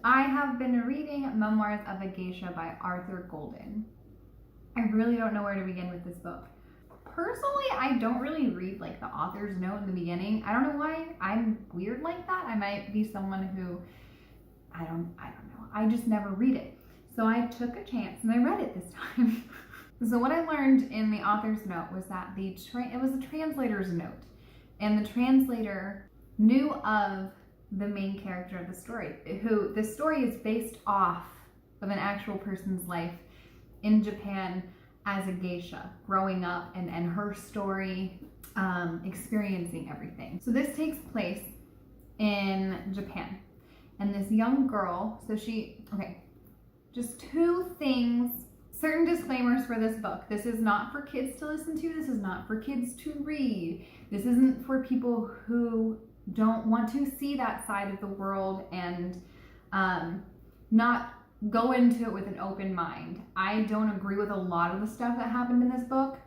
I have been reading Memoirs of a Geisha by Arthur Golden. I really don't know where to begin with this book. Personally, I don't really read like the author's note in the beginning. I don't know why I'm weird like that. I might be someone who, I don't know. I just never read it. So I took a chance and I read it this time. So what I learned in the author's note was that it was a translator's note, and the translator knew of the main character of the story, who the story is based off of an actual person's life in Japan as a geisha, growing up, and her story, experiencing everything. So this takes place in Japan, and this young girl, just two things, certain disclaimers for this book. This is not for kids to listen to, this is not for kids to read, this isn't for people who don't want to see that side of the world and not go into it with an open mind. I don't agree with a lot of the stuff that happened in this book.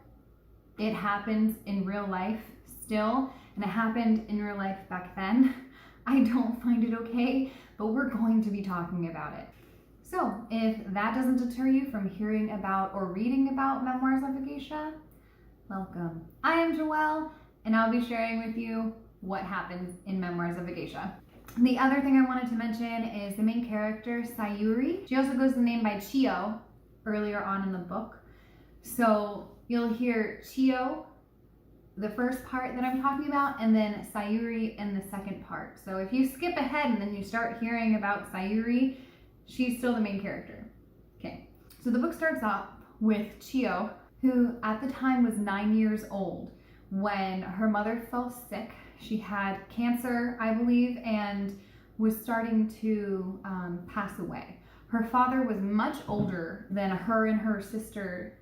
It happens in real life still, and it happened in real life back then. I don't find it okay, but we're going to be talking about it. So if that doesn't deter you from hearing about or reading about Memoirs of a Geisha, welcome. I am Joelle, and I'll be sharing with you what happens in Memoirs of a Geisha. The other thing I wanted to mention is the main character, Sayuri. She also goes the name by Chiyo earlier on in the book. So you'll hear Chiyo, the first part that I'm talking about, and then Sayuri in the second part. So if you skip ahead and then you start hearing about Sayuri, she's still the main character. Okay, so the book starts off with Chiyo, who at the time was 9 years old when her mother fell sick. She had cancer, I believe, and was starting to pass away. Her father was much older than her and her sister's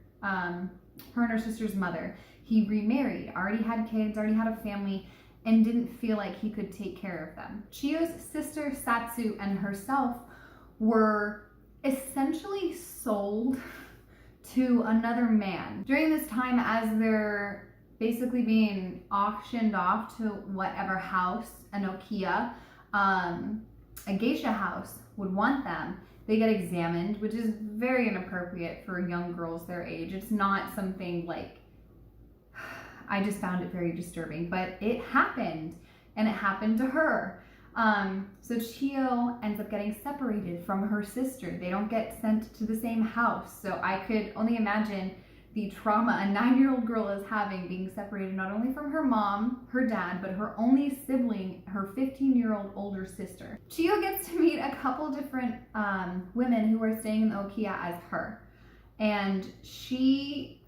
mother. He remarried, already had kids, already had a family, and didn't feel like he could take care of them. Chiyo's sister Satsu and herself were essentially sold to another man. During this time, as they're basically being auctioned off to whatever house, a Nokia, a geisha house would want them, they get examined, which is very inappropriate for young girls their age. It's not something like, I just found it very disturbing, but it happened, and it happened to her. So Chiyo ends up getting separated from her sister. They don't get sent to the same house. So I could only imagine the trauma a 9-year-old girl is having, being separated not only from her mom, her dad, but her only sibling, her 15-year-old older sister. Chiyo gets to meet a couple different women who are staying in the Okiya as her. And she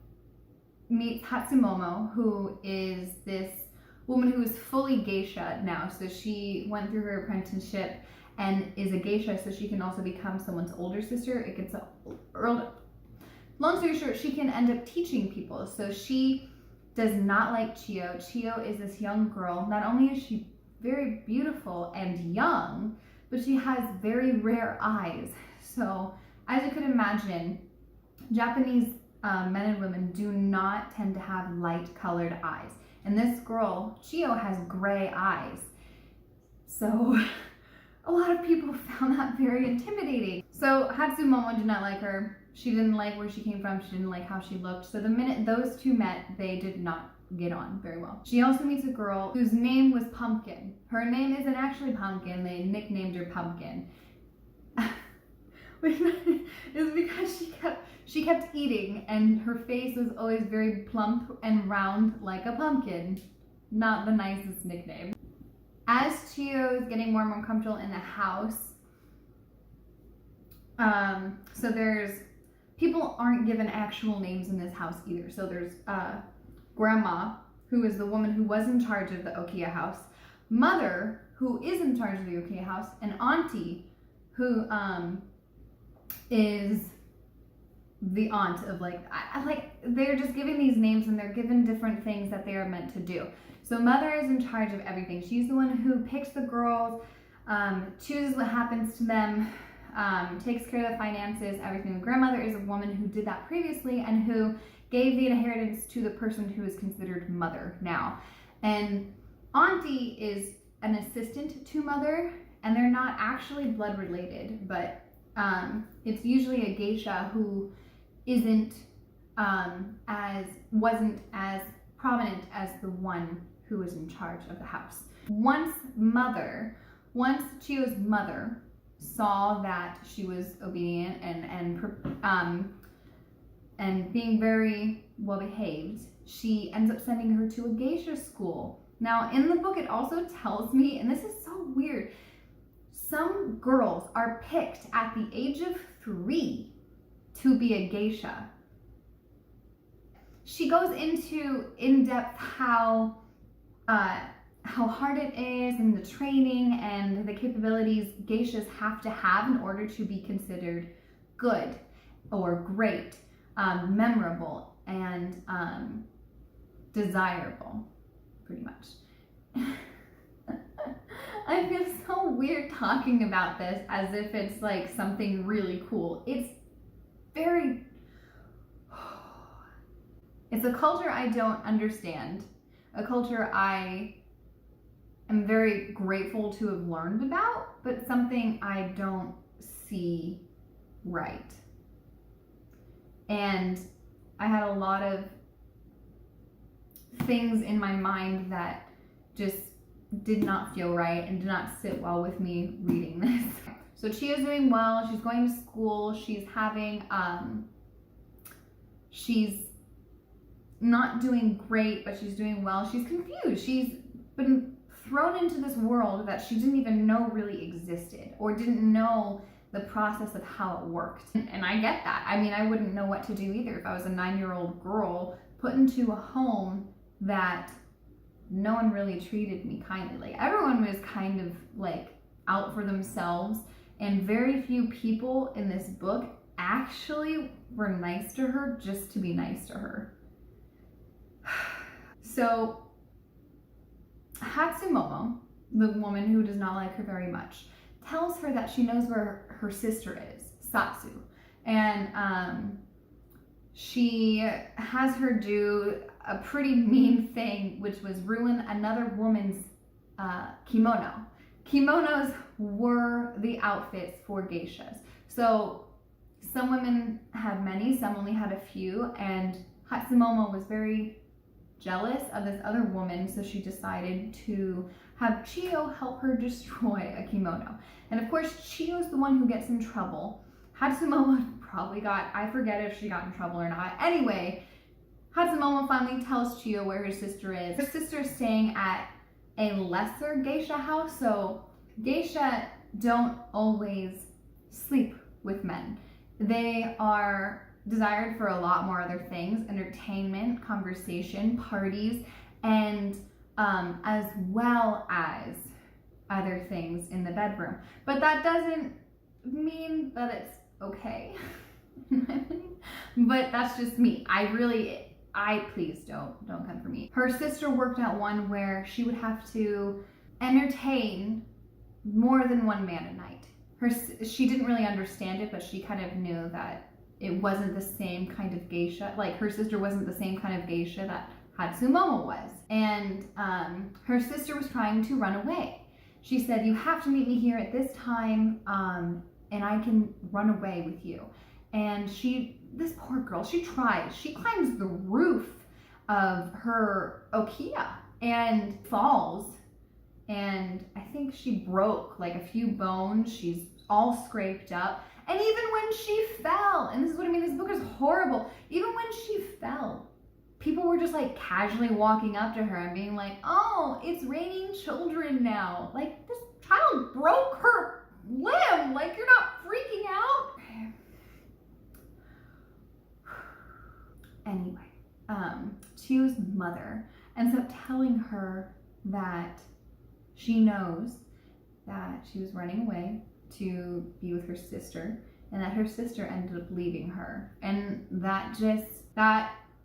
meets Hatsumomo, who is this woman who is fully geisha now. So she went through her apprenticeship and is a geisha, so she can also become someone's older sister. It gets long story short, she can end up teaching people. So she does not like Chiyo. Chiyo is this young girl. Not only is she very beautiful and young, but she has very rare eyes. So as you could imagine, Japanese men and women do not tend to have light colored eyes. And this girl, Chiyo, has gray eyes. So a lot of people found that very intimidating. So Hatsumomo did not like her. She didn't like where she came from. She didn't like how she looked. So the minute those two met, they did not get on very well. She also meets a girl whose name was Pumpkin. Her name isn't actually Pumpkin. They nicknamed her Pumpkin. Which is because she kept eating, and her face was always very plump and round like a pumpkin. Not the nicest nickname. As Chiyo is getting more and more comfortable in the house, so people aren't given actual names in this house either. So there's Grandma, who is the woman who was in charge of the Okiya house, Mother, who is in charge of the Okiya house, and Auntie, who is the aunt of they're just giving these names, and they're given different things that they are meant to do. So Mother is in charge of everything. She's the one who picks the girls, chooses what happens to them, takes care of the finances, everything. Grandmother is a woman who did that previously and who gave the inheritance to the person who is considered Mother now. And Auntie is an assistant to Mother, and they're not actually blood related, but it's usually a geisha who wasn't as prominent as the one who was in charge of the house. Once Chiyo's mother saw that she was obedient and being very well behaved, she ends up sending her to a geisha school. Now in the book it also tells me, and this is so weird, some girls are picked at the age of 3 to be a geisha. She goes into in-depth how hard it is and the training and the capabilities geishas have to have in order to be considered good or great, memorable, and desirable, pretty much. I feel so weird talking about this as if it's like something really cool. It's a culture I don't understand, a culture I am very grateful to have learned about, but something I don't see right. And I had a lot of things in my mind that just did not feel right and did not sit well with me reading this. So Chiyo's doing well, she's going to school, she's not doing great, but she's doing well. She's confused. She's been thrown into this world that she didn't even know really existed, or didn't know the process of how it worked. And I get that. I mean, I wouldn't know what to do either if I was a 9-year-old girl put into a home that no one really treated me kindly. Like, everyone was kind of like out for themselves, and very few people in this book actually were nice to her just to be nice to her. So Hatsumomo, the woman who does not like her very much, tells her that she knows where her sister is, Satsu, and she has her do a pretty mean thing, which was ruin another woman's kimono. Kimonos were the outfits for geishas. So some women had many, some only had a few, and Hatsumomo was very jealous of this other woman, so she decided to have Chiyo help her destroy a kimono. And of course, Chiyo's the one who gets in trouble. Hatsumomo probably I forget if she got in trouble or not. Anyway, Hatsumomo finally tells Chiyo where her sister is. Her sister is staying at a lesser geisha house, so geisha don't always sleep with men. They are desired for a lot more other things: entertainment, conversation, parties, and as well as other things in the bedroom. But that doesn't mean that it's okay. But that's just me. Please don't come for me. Her sister worked at one where she would have to entertain more than one man a night. She didn't really understand it, but she kind of knew that it wasn't the same kind of geisha. Like, her sister wasn't the same kind of geisha that Hatsumomo was. And her sister was trying to run away. She said, "You have to meet me here at this time, and I can run away with you." And this poor girl, she tries. She climbs the roof of her okiya and falls. And I think she broke like a few bones. She's all scraped up. And even when she fell, and this is what I mean, this book is horrible. Even when she fell, people were just like casually walking up to her and being like, "Oh, it's raining children now." Like, this child broke her limb. Like, you're not freaking out? Anyway, Chiyo's mother ends up telling her that she knows that she was running away to be with her sister, and that her sister ended up leaving her. And that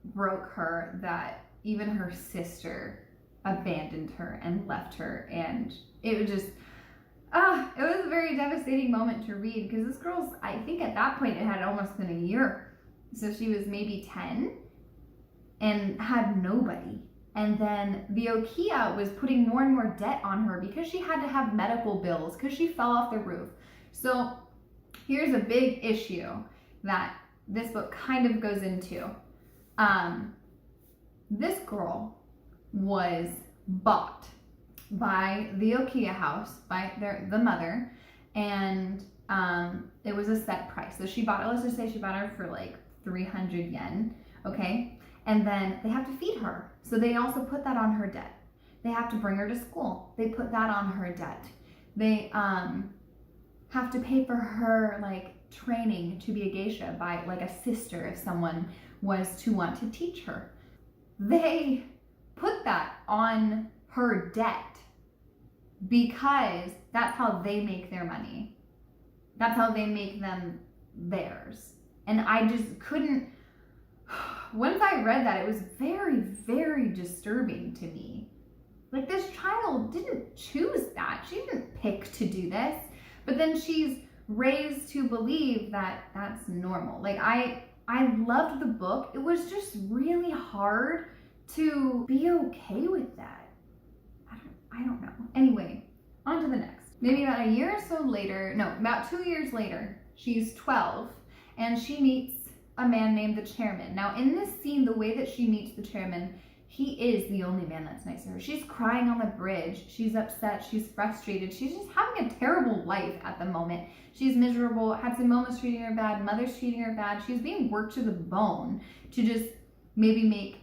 broke her, that even her sister abandoned her and left her. And it was just, it was a very devastating moment to read, because this girl's, I think at that point it had almost been a year. So she was maybe 10 and had nobody. And then the Okia was putting more and more debt on her because she had to have medical bills because she fell off the roof. So here's a big issue that this book kind of goes into. This girl was bought by the Okia house, by the mother, and it was a set price. So she bought her, let's just say she bought her for like 300 yen, okay? And then they have to feed her. So they also put that on her debt. They have to bring her to school. They put that on her debt. They have to pay for her like training to be a geisha by like a sister if someone was to want to teach her. They put that on her debt because that's how they make their money. That's how they make them theirs. And I just couldn't, once I read that, it was very, very disturbing to me. Like, this child didn't choose that. She didn't pick to do this. But then she's raised to believe that that's normal. Like, I loved the book. It was just really hard to be okay with that. I don't know. Anyway, on to the next. Maybe about a year or so later, no, about 2 years later, she's 12, and she meets a man named the chairman. Now, in this scene, the way that she meets the chairman, he is the only man that's nice to her. She's crying on the bridge. She's upset. She's frustrated. She's just having a terrible life at the moment. She's miserable. Hatsumomo's treating her bad. Mother's treating her bad. She's being worked to the bone to just maybe make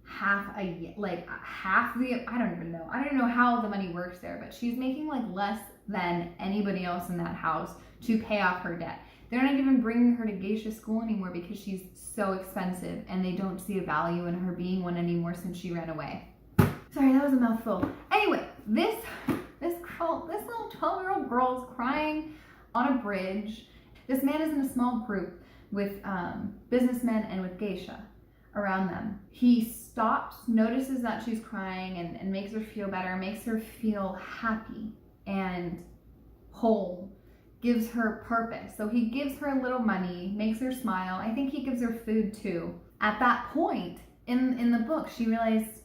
half the, I don't even know. I don't know how the money works there, but she's making like less than anybody else in that house to pay off her debt. They're not even bringing her to geisha school anymore because she's so expensive, and they don't see a value in her being one anymore since she ran away. Sorry, that was a mouthful. Anyway, this little 12-year-old girl is crying on a bridge. This man is in a small group with businessmen and with geisha around them. He stops, notices that she's crying, and makes her feel better, makes her feel happy and whole, gives her purpose. So he gives her a little money, makes her smile. I think he gives her food too. At that point in the book, she realized,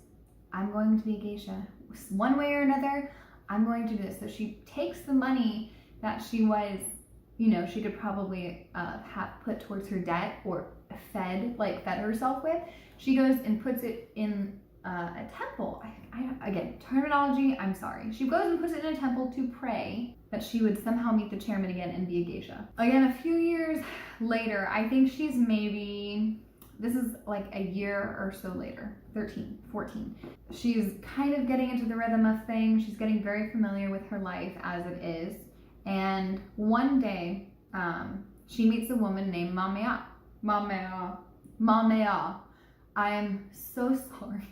I'm going to be a geisha. One way or another, I'm going to do this. So she takes the money that she was, she could probably have put towards her debt or fed herself with. She goes and puts it in a temple. Again, terminology, I'm sorry. She goes and puts it in a temple to pray that she would somehow meet the chairman again and be a geisha. Again, a few years later, I think she's maybe, this is like a year or so later, 13, 14. She's kind of getting into the rhythm of things. She's getting very familiar with her life as it is. And one day, she meets a woman named Mamea. I'm so sorry.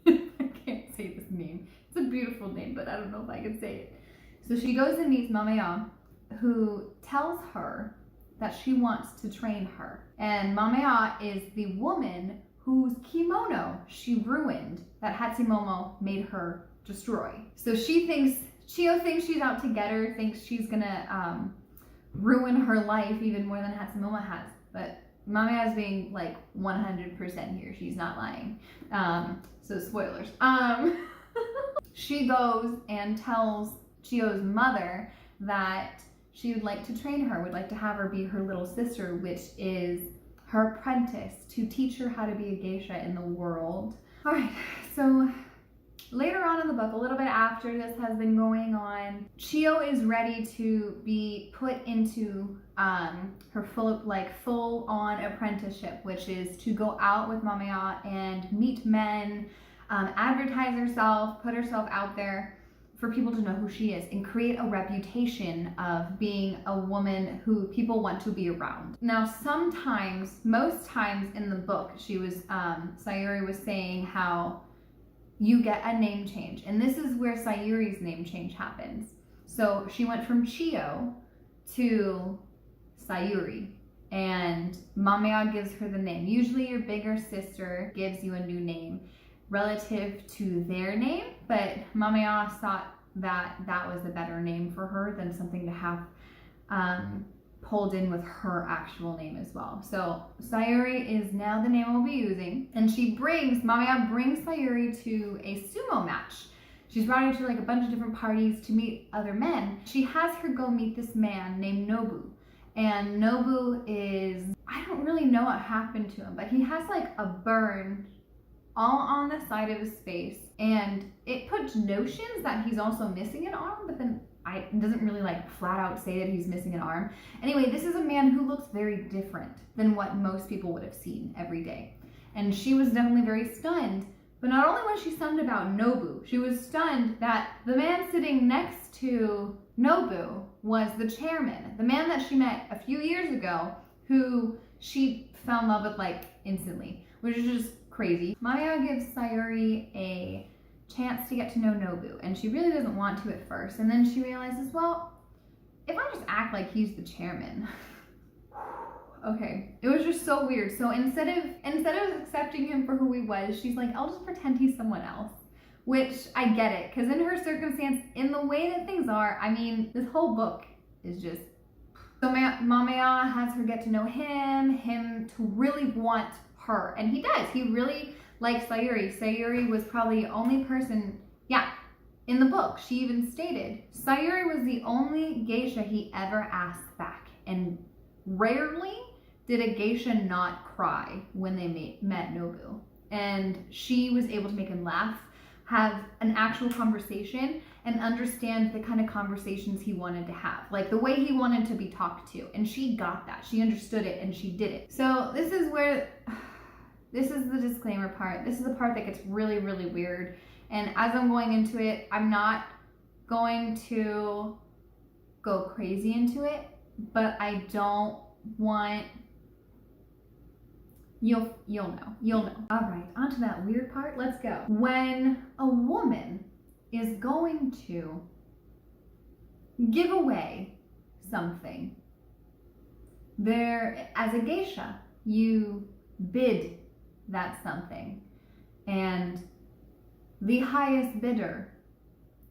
I can't say this name. It's a beautiful name, but I don't know if I can say it. So she goes and meets Mamea, who tells her that she wants to train her. And Mamea is the woman whose kimono she ruined, that Hatsumomo made her destroy. So Chio thinks she's out to get her, thinks she's gonna ruin her life even more than Hatsumomo has. But Mamea is being like 100% here. She's not lying. So spoilers. She goes and tells Chio's mother that she would like to train her, would like to have her be her little sister, which is her apprentice, to teach her how to be a geisha in the world. All right, so later on in the book, a little bit after this has been going on, Chio is ready to be put into her full-on apprenticeship, which is to go out with Mamea and meet men, advertise herself, put herself out there for people to know who she is, and create a reputation of being a woman who people want to be around. Now, most times in the book, Sayuri was saying how you get a name change. And this is where Sayuri's name change happens. So she went from Chio to Sayuri, and Mamea gives her the name. Usually your bigger sister gives you a new name relative to their name, but Mamea thought that that was a better name for her than something to have pulled in with her actual name as well. So Sayuri is now the name we'll be using. And Mamiya brings Sayuri to a sumo match. She's brought her to like a bunch of different parties to meet other men. She has her go meet this man named Nobu. And Nobu is, I don't really know what happened to him, but he has like a burn all on the side of his face. And it puts notions that he's also missing an arm, but then it doesn't really like flat out say that he's missing an arm. Anyway, this is a man who looks very different than what most people would have seen every day. And she was definitely very stunned. But not only was she stunned about Nobu, she was stunned that the man sitting next to Nobu was the chairman, the man that she met a few years ago, who she fell in love with like instantly, which is just crazy. Mamiya gives Sayuri a chance to get to know Nobu, and she really doesn't want to at first. And then she realizes, well, if I just act like he's the chairman, okay, it was just so weird. So instead of accepting him for who he was, she's like, I'll just pretend he's someone else. Which I get it, because in her circumstance, in the way that things are, I mean, this whole book is just. So Mamiya has her get to know him to really want her, and he does. He really likes Sayuri. Sayuri was probably the only person, in the book, she even stated, Sayuri was the only geisha he ever asked back, and rarely did a geisha not cry when they met Nobu. And she was able to make him laugh, have an actual conversation, and understand the kind of conversations he wanted to have, like the way he wanted to be talked to. And she got that. She understood it, and she did it. So this is the disclaimer part. This is the part that gets really, really weird. And as I'm going into it, I'm not going to go crazy into it, but I don't want, you'll know. All right, on to that weird part. Let's go. When a woman is going to give away something, as a geisha, you bid that something, and the highest bidder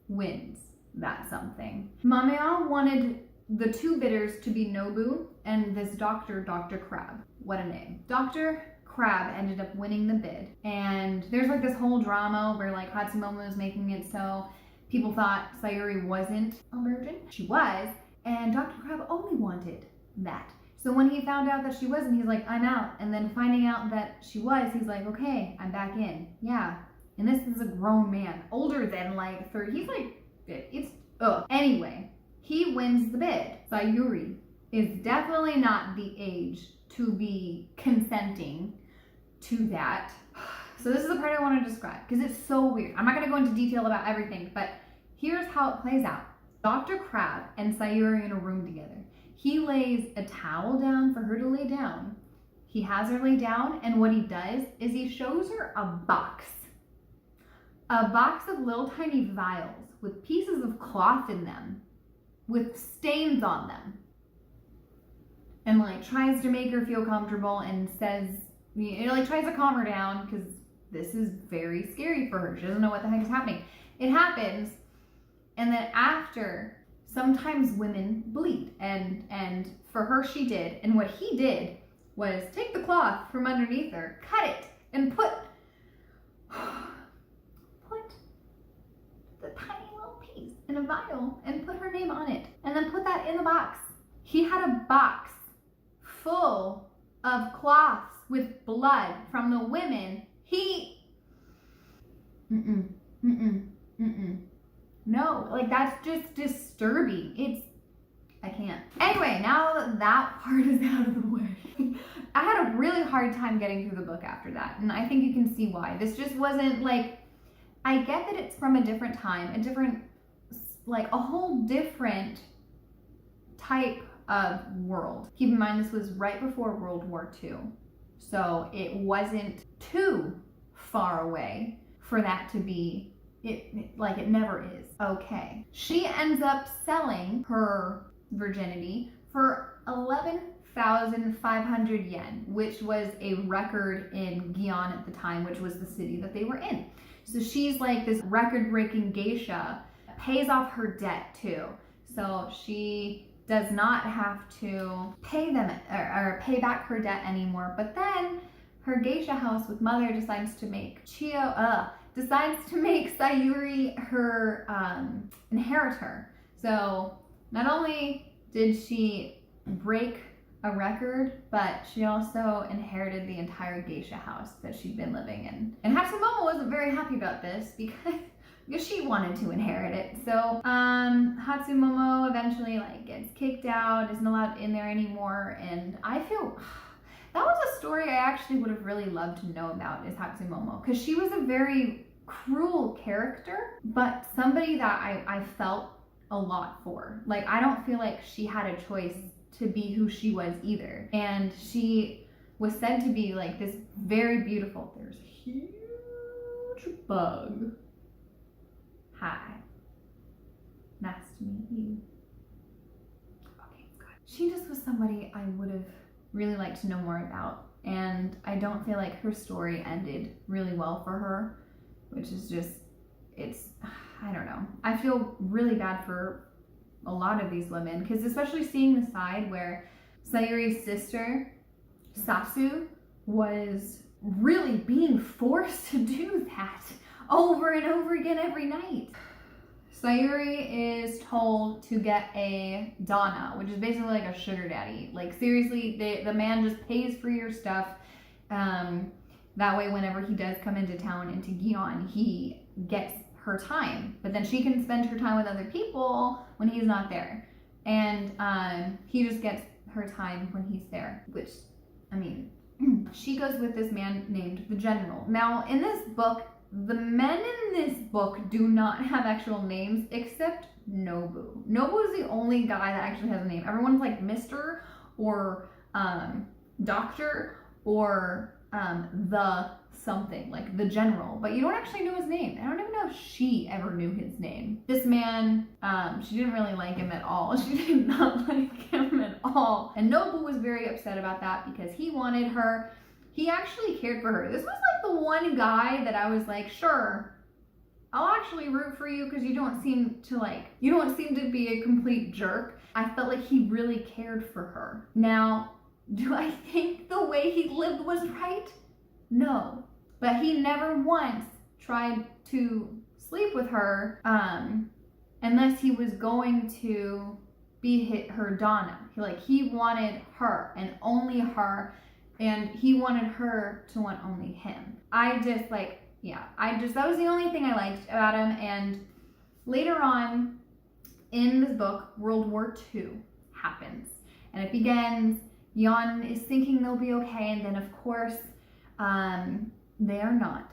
wins that something. Mamiya wanted the two bidders to be Nobu and this doctor, Dr. Crab. What a name. Dr. Crab ended up winning the bid, and there's like this whole drama where like Hatsumomo was making it so people thought Sayuri wasn't a virgin. She was, and Dr. Crab only wanted that. So when he found out that she wasn't, he's like, I'm out. And then finding out that she was, he's like, okay, I'm back in. Yeah. And this is a grown man, older than like 30. He's like, Anyway, he wins the bid. Sayuri is definitely not the age to be consenting to that. So this is the part I want to describe because it's so weird. I'm not going to go into detail about everything, but here's how it plays out. Dr. Crab and Sayuri are in a room together. He lays a towel down for her to lay down. He has her lay down, and what he does is he shows her a box of little tiny vials with pieces of cloth in them, with stains on them, and like tries to make her feel comfortable and says, tries to calm her down because this is very scary for her. She doesn't know what the heck is happening. It happens, and then after, sometimes women bleed, and for her she did, and what he did was take the cloth from underneath her, cut it, and put the tiny little piece in a vial and put her name on it, and then put that in the box. He had a box full of cloths with blood from the women. No, like that's just disturbing. I can't. Anyway, now that part is out of the way. I had a really hard time getting through the book after that, and I think you can see why. This just wasn't like, I get that it's from a different time, a whole different type of world. Keep in mind, this was right before World War II, so it wasn't too far away for that to be, it never is. Okay. She ends up selling her virginity for 11,500 yen, which was a record in Gion at the time, which was the city that they were in. So she's like this record-breaking geisha, pays off her debt too. So she does not have to pay them or pay back her debt anymore. But then her geisha house with mother decides to make Sayuri her inheritor. So not only did she break a record, but she also inherited the entire geisha house that she'd been living in. And Hatsumomo wasn't very happy about this because she wanted to inherit it. So Hatsumomo eventually gets kicked out, isn't allowed in there anymore, and I feel that was a story I actually would have really loved to know about, is Hatsumomo, because she was a very cruel character, but somebody that I felt a lot for. I don't feel like she had a choice to be who she was either. And she was said to be this very beautiful, there's a huge bug. Hi. Nice to meet you. Okay, good. She just was somebody I would have really liked to know more about. And I don't feel like her story ended really well for her, which is just, I don't know. I feel really bad for a lot of these women, because especially seeing the side where Sayuri's sister, Satsu, was really being forced to do that over and over again every night. Sayuri is told to get a Dana, which is basically like a sugar daddy. Seriously, the man just pays for your stuff. That way, whenever he does come into town, into Gion, he gets her time, but then she can spend her time with other people when he's not there, and he just gets her time when he's there, which, I mean, she goes with this man named the General. Now, in this book, the men in this book do not have actual names except Nobu. Nobu is the only guy that actually has a name. Everyone's like Mr. or Doctor or the something, the General, but you don't actually know his name. I don't even know if she ever knew his name. This man, she didn't really like him at all. She did not like him at all. And Nobu was very upset about that because he wanted her. He actually cared for her. This was the one guy that I was like, sure, I'll actually root for you because you don't seem to be a complete jerk. I felt like he really cared for her. Now, do I think the way he lived was right? No. But he never once tried to sleep with her unless he was going to be her Dana. He wanted her and only her, and he wanted her to want only him. That was the only thing I liked about him. And later on in this book, World War II happens. And it begins, Yon is thinking they'll be okay, and then of course, they are not.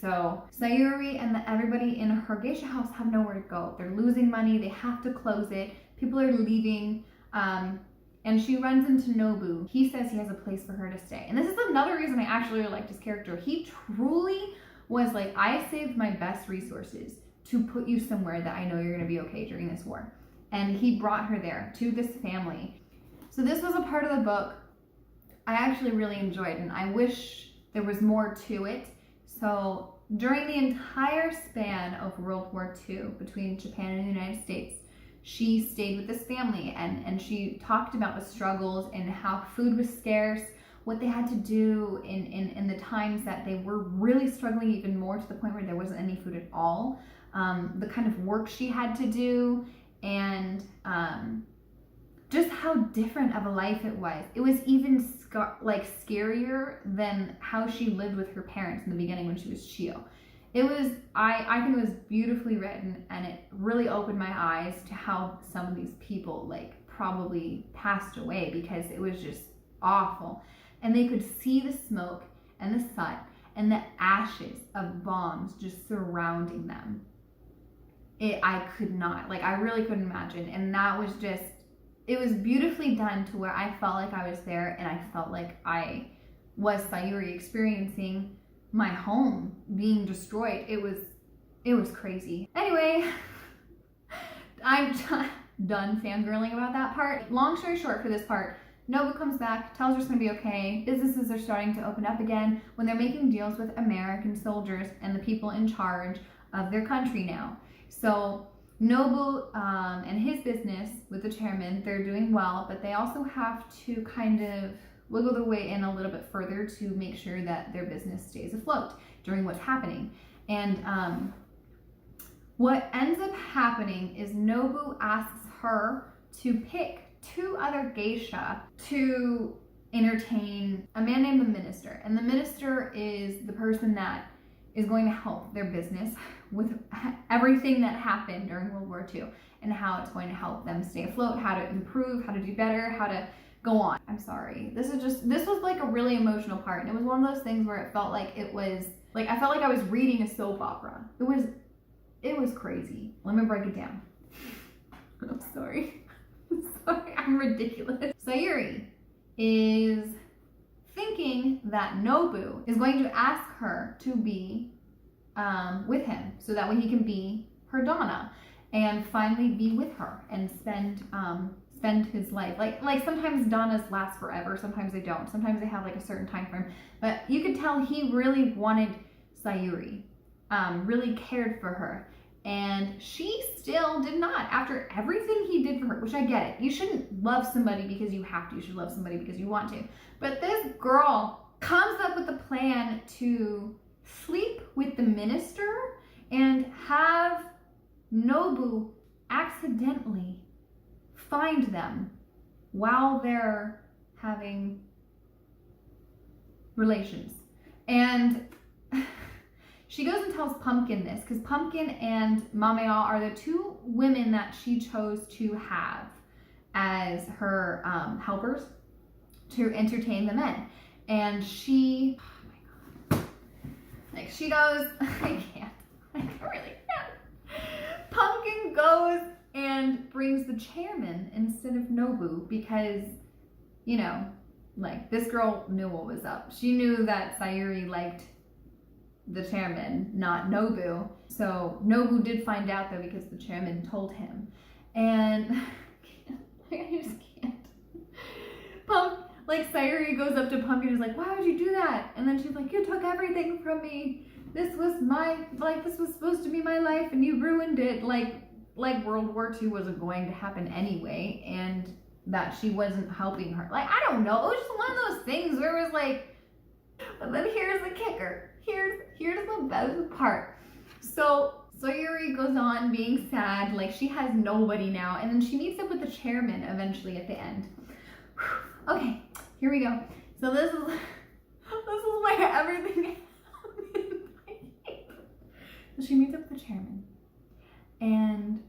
So Sayuri and everybody in her geisha house have nowhere to go. They're losing money. They have to close it. People are leaving. And she runs into Nobu. He says he has a place for her to stay. And this is another reason I actually really liked his character. He truly was I saved my best resources to put you somewhere that I know you're going to be okay during this war. And he brought her there to this family. So this was a part of the book I actually really enjoyed, and I wish there was more to it. So during the entire span of World War II, between Japan and the United States, she stayed with this family, and she talked about the struggles and how food was scarce, what they had to do in the times that they were really struggling even more, to the point where there wasn't any food at all, the kind of work she had to do, and just how different of a life it was. It was even scarier than how she lived with her parents in the beginning when she was Chio. It was, I think it was beautifully written, and it really opened my eyes to how some of these people probably passed away, because it was just awful. And they could see the smoke and the sun and the ashes of bombs just surrounding them. I could not, I really couldn't imagine. And that was just, it was beautifully done to where I felt like I was there, and I felt like I was Sayuri experiencing my home being destroyed. It was crazy. Anyway, I'm done fangirling about that part. Long story short for this part, Nobu comes back, tells her it's gonna be okay. Businesses are starting to open up again when they're making deals with American soldiers and the people in charge of their country now. So Nobu and his business with the chairman, they're doing well, but they also have to kind of wiggle their way in a little bit further to make sure that their business stays afloat during what's happening. And what ends up happening is Nobu asks her to pick 2 other geisha to entertain a man named the minister. And the minister is the person that is going to help their business with everything that happened during World War II and how it's going to help them stay afloat, how to improve, how to do better, how to go on. I'm sorry. This was like a really emotional part. And it was one of those things where it felt like I felt like I was reading a soap opera. It was crazy. Let me break it down. I'm sorry. I'm ridiculous. Sayuri is thinking that Nobu is going to ask her to be with him so that way he can be her Donna and finally be with her and spend his life. Like sometimes Donnas last forever, sometimes they don't. Sometimes they have like a certain time frame. But you could tell he really wanted Sayuri, really cared for her. And she still did not, after everything he did for her, which I get it. You shouldn't love somebody because you have to. You should love somebody because you want to. But this girl comes up with a plan to sleep with the minister and have Nobu accidentally find them while they're having relations. And she goes and tells Pumpkin this, because Pumpkin and Mamea are the 2 women that she chose to have as her helpers to entertain the men. And she, oh my God, like she goes, I really can't. Pumpkin goes and brings the chairman instead of Nobu because, you know, like this girl knew what was up. She knew that Sayuri liked the chairman, not Nobu. So Nobu did find out though because the chairman told him. And I just can't. Sayuri goes up to Pumpkin and is like, why would you do that? And then she's like, you took everything from me. This was this was supposed to be my life and you ruined it. Like World War II wasn't going to happen anyway and that she wasn't helping her. Like, I don't know. It was just one of those things where it was like, but then here's the kicker. Here's the best part. So Sayuri goes on being sad, like she has nobody now, and then she meets up with the chairman eventually at the end. Okay, here we go. So this is where everything happened. So she meets up with the chairman, and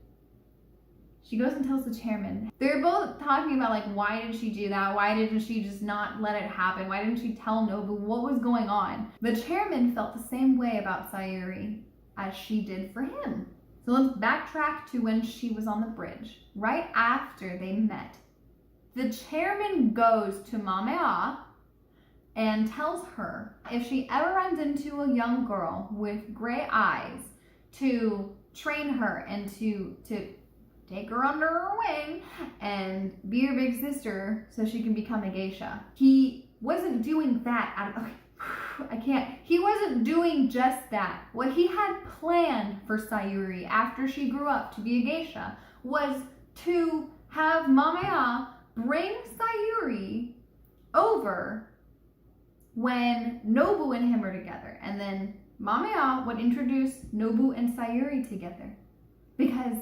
she goes and tells the chairman. They're both talking about like, why did she do that? Why didn't she just not let it happen? Why didn't she tell Nobu what was going on? The chairman felt the same way about Sayuri as she did for him. So let's backtrack to when she was on the bridge. Right after they met, the chairman goes to Mamea and tells her if she ever runs into a young girl with gray eyes to train her and to take her under her wing and be her big sister so she can become a geisha. He wasn't doing that he wasn't doing just that. What he had planned for Sayuri after she grew up to be a geisha was to have Mamea bring Sayuri over when Nobu and him are together. And then Mamea would introduce Nobu and Sayuri together. Because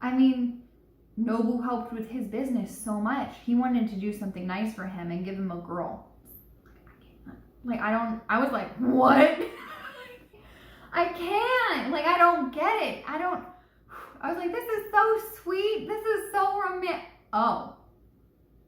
I mean, Nobu helped with his business so much. He wanted to do something nice for him and give him a girl. I was like, what? I can't. I don't get it. I was like, this is so sweet. This is so romantic. Oh,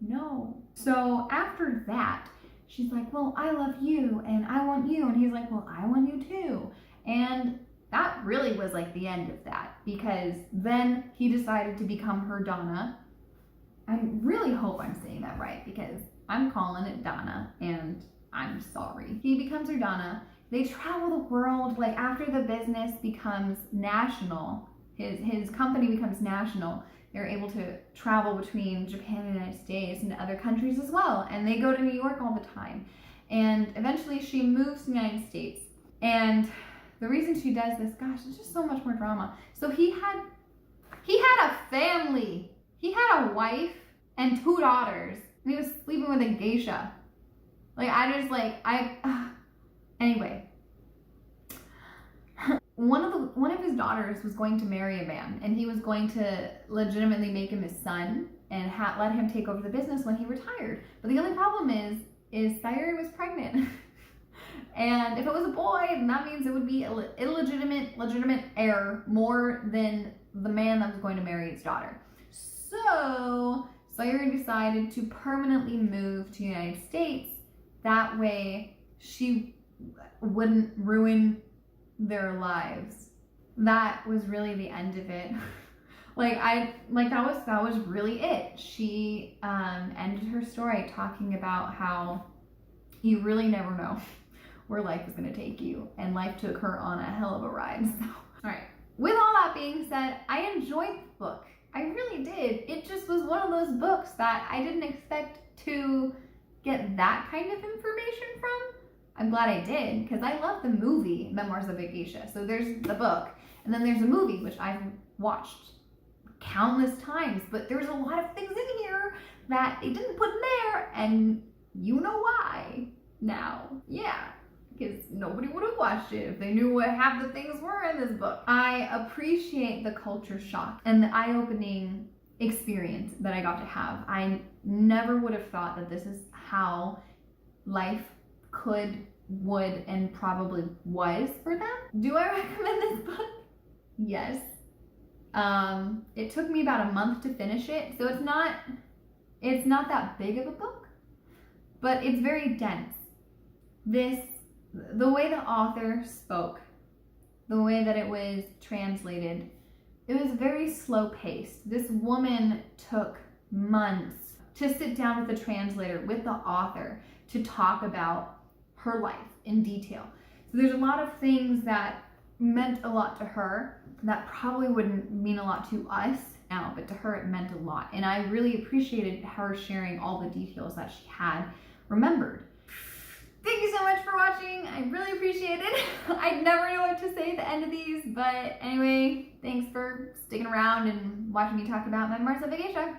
no. So after that, she's like, well, I love you and I want you. And he's like, well, I want you too. And that really was like the end of that, because then he decided to become her Donna. I really hope I'm saying that right, because I'm calling it Donna and I'm sorry. He becomes her Donna. They travel the world. Like after the business becomes national, his company becomes national, they're able to travel between Japan and the United States and other countries as well. And they go to New York all the time. And eventually she moves to the United States. And the reason she does this, gosh, it's just so much more drama. So he had He had a family. He had a wife and 2 daughters. And he was sleeping with a geisha. Like, anyway. One of his daughters was going to marry a man, and he was going to legitimately make him his son and let him take over the business when he retired. But the only problem is Sayuri was pregnant. And if it was a boy, then that means it would be legitimate heir more than the man that was going to marry his daughter. So Sayuri decided to permanently move to the United States. That way she wouldn't ruin their lives. That was really the end of it. That was really it. She ended her story talking about how you really never know where life is going to take you, and life took her on a hell of a ride. So, all right. With all that being said, I enjoyed the book. I really did. It just was one of those books that I didn't expect to get that kind of information from. I'm glad I did, because I love the movie Memoirs of a Geisha. So there's the book, and then there's a movie, which I've watched countless times, but there's a lot of things in here that they didn't put in there, and you know why now. Yeah, because nobody would have watched it if they knew what half the things were in this book. I appreciate the culture shock and the eye-opening experience that I got to have. I never would have thought that this is how life could, would, and probably was for them. Do I recommend this book? Yes. It took me about a month to finish it, so it's not that big of a book, but it's very dense. The way the author spoke, the way that it was translated, it was very slow paced. This woman took months to sit down with the translator, with the author, to talk about her life in detail. So there's a lot of things that meant a lot to her that probably wouldn't mean a lot to us now, but to her it meant a lot. And I really appreciated her sharing all the details that she had remembered. Thank you so much for watching. I really appreciate it. I never know what to say at the end of these, but anyway, thanks for sticking around and watching me talk about Memoirs of a Geisha.